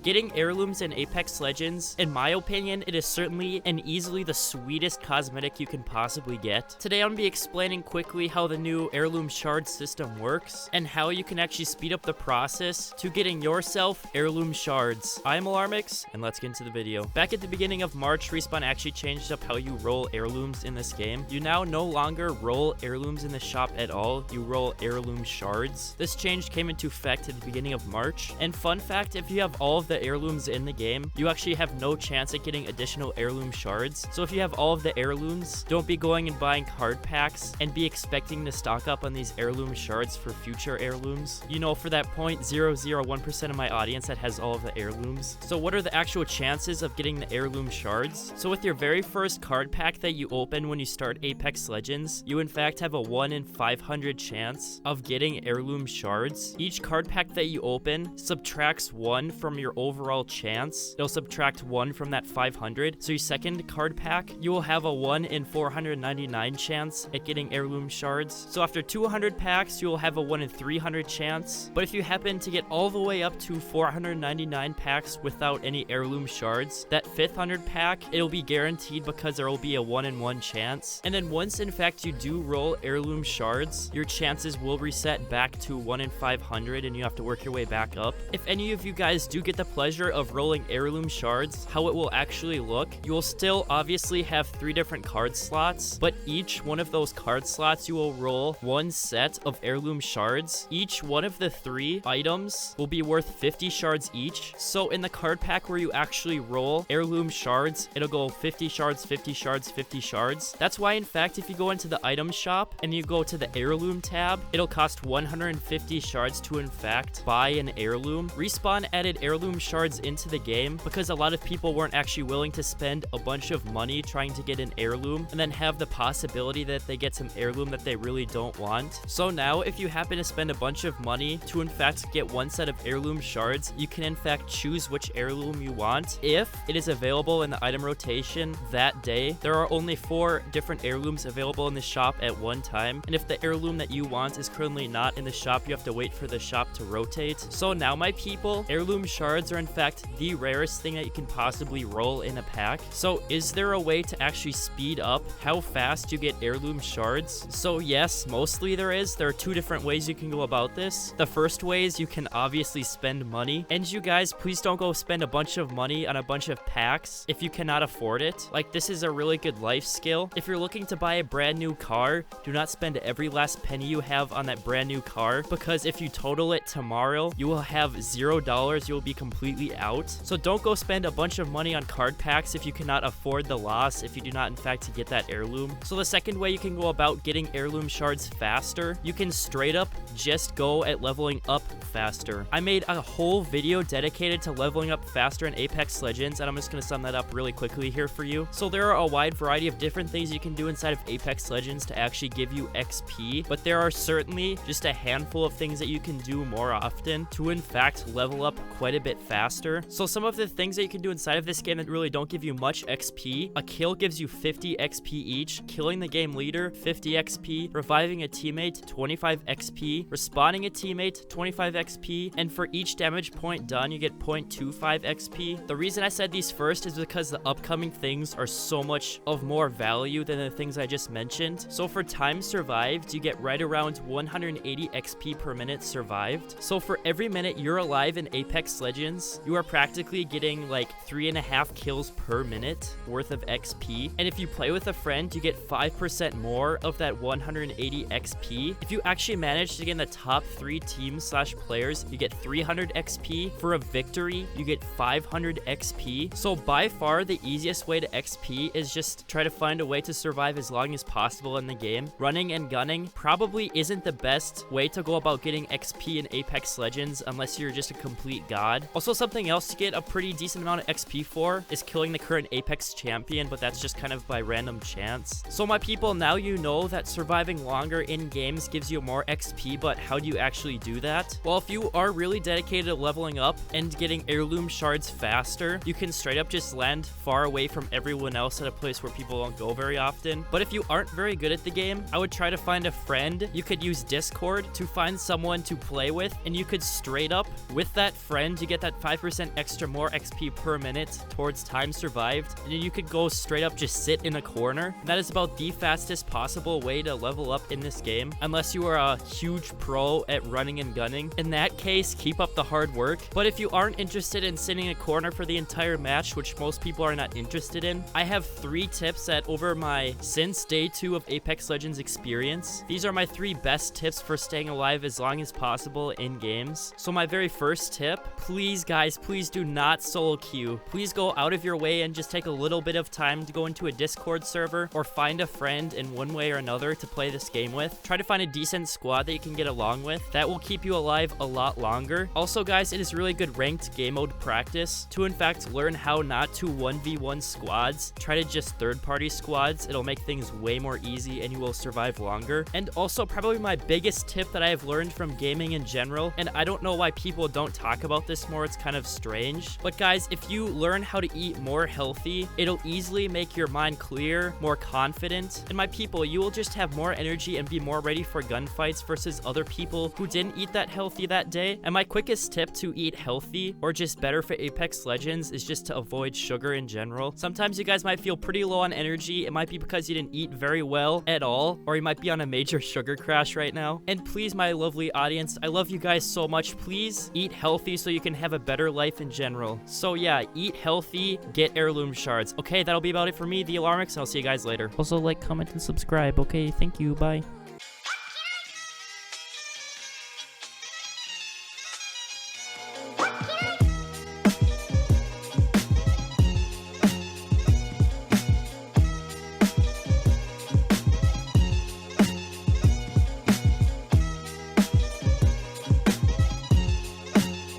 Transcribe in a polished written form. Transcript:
Getting heirlooms in Apex Legends, in my opinion, it is certainly and easily the sweetest cosmetic you can possibly get. Today I'm going to be explaining quickly how the new Heirloom Shards system works, and how you can actually speed up the process to getting yourself Heirloom Shards. I'm Alarmix, and let's get into the video. Back at the beginning of March, Respawn actually changed up how you roll heirlooms in this game. You now no longer roll heirlooms in the shop at all, you roll Heirloom Shards. This change came into effect at the beginning of March, and fun fact, if you have all of the heirlooms in the game, you actually have no chance at getting additional Heirloom Shards. So if you have all of the heirlooms, don't be going and buying card packs and be expecting to stock up on these Heirloom Shards for future heirlooms. You know, for that 0.001% of my audience that has all of the heirlooms. So what are the actual chances of getting the Heirloom Shards? So with your very first card pack that you open when you start Apex Legends, you in fact have a 1 in 500 chance of getting Heirloom Shards. Each card pack that you open subtracts 1 from your overall chance. It'll subtract 1 from that 500. So your second card pack, you will have a 1 in 499 chance at getting Heirloom Shards. So after 200 packs, you will have a 1 in 300 chance. But if you happen to get all the way up to 499 packs without any Heirloom Shards, that 500 pack, it'll be guaranteed because there will be a 1 in 1 chance. And then once in fact you do roll Heirloom Shards, your chances will reset back to 1 in 500 and you have to work your way back up. If any of you guys do get the pleasure of rolling Heirloom Shards, how it will actually look, you will still obviously have 3 different card slots, but each one of those card slots you will roll 1 set of Heirloom Shards. Each one of the 3 items will be worth 50 shards each. So in the card pack where you actually roll Heirloom Shards, it'll go 50 shards, 50 shards, 50 shards. That's why in fact if you go into the item shop and you go to the heirloom tab, it'll cost 150 shards to in fact buy an heirloom. Respawn added Heirloom Shards into the game because a lot of people weren't actually willing to spend a bunch of money trying to get an heirloom and then have the possibility that they get some heirloom that they really don't want. So now if you happen to spend a bunch of money to in fact get 1 set of Heirloom Shards, you can in fact choose which heirloom you want if it is available in the item rotation that day. There are only 4 different heirlooms available in the shop at one time, and if the heirloom that you want is currently not in the shop, you have to wait for the shop to rotate. So now my people, Heirloom Shards are in fact the rarest thing that you can possibly roll in a pack. So is there a way to actually speed up how fast you get Heirloom Shards? So yes, mostly there is. There are 2 different ways you can go about this. The first way is you can obviously spend money, and you guys please don't go spend a bunch of money on a bunch of packs if you cannot afford it. Like, this is a really good life skill. If you're looking to buy a brand new car, do not spend every last penny you have on that brand new car, because if you total it tomorrow, you will have $0. You'll be completely out. So don't go spend a bunch of money on card packs if you cannot afford the loss, if you do not in fact get that heirloom. So the second way you can go about getting Heirloom Shards faster, you can straight up just go at leveling up faster. I made a whole video dedicated to leveling up faster in Apex Legends, and I'm just going to sum that up really quickly here for you. So there are a wide variety of different things you can do inside of Apex Legends to actually give you XP, but there are certainly just a handful of things that you can do more often to in fact level up quite a bit faster. So some of the things that you can do inside of this game that really don't give you much XP: a kill gives you 50 XP each, killing the game leader 50 XP, reviving a teammate 25 XP, respawning a teammate 25 XP, and for each damage point done you get 0.25 XP. The reason I said these first is because the upcoming things are so much of more value than the things I just mentioned. So for time survived, you get right around 180 XP per minute survived. So for every minute you're alive in Apex Legends, you are practically getting like 3.5 kills per minute worth of XP. And if you play with a friend, you get 5% more of that 180 XP. If you actually manage to get in the top 3 teams/players, you get 300 XP. For a victory, you get 500 XP. So by far the easiest way to XP is just try to find a way to survive as long as possible in the game. Running and gunning probably isn't the best way to go about getting XP in Apex Legends unless you're just a complete god. Also, something else to get a pretty decent amount of XP for is killing the current Apex champion, but that's just kind of by random chance. So my people, now you know that surviving longer in games gives you more XP, but how do you actually do that? Well, if you are really dedicated to leveling up and getting Heirloom Shards faster, you can straight up just land far away from everyone else at a place where people don't go very often. But if you aren't very good at the game, I would try to find a friend. You could use Discord to find someone to play with, and you could straight up with that friend to get that 5% extra more XP per minute towards time survived, and then you could go straight up just sit in a corner. And that is about the fastest possible way to level up in this game, unless you are a huge pro at running and gunning. In that case, keep up the hard work. But if you aren't interested in sitting in a corner for the entire match, which most people are not interested in, I have 3 tips that over my since day 2 of Apex Legends experience. These are my 3 best tips for staying alive as long as possible in games. So my very first tip, please guys, please do not solo queue. Please go out of your way and just take a little bit of time to go into a Discord server or find a friend in one way or another to play this game with. Try to find a decent squad that you can get along with. That will keep you alive a lot longer. Also guys, it is really good ranked game mode practice to in fact learn how not to 1v1 squads. Try to just third-party squads. It'll make things way more easy and you will survive longer. And also probably my biggest tip that I have learned from gaming in general, and I don't know why people don't talk about this more, it's kind of strange, but guys, if you learn how to eat more healthy, it'll easily make your mind clear, more confident, and my people, you will just have more energy and be more ready for gunfights versus other people who didn't eat that healthy that day. And my quickest tip to eat healthy or just better for Apex Legends is just to avoid sugar in general. Sometimes you guys might feel pretty low on energy. It might be because you didn't eat very well at all, or you might be on a major sugar crash right now. And please, my lovely audience, I love you guys so much. Please eat healthy so you can have a better life in general. So yeah, eat healthy, get heirloom shards. Okay, that'll be about it for me, the Alarmix, and I'll see you guys later. Also, like, comment, and subscribe. Okay, thank you, bye.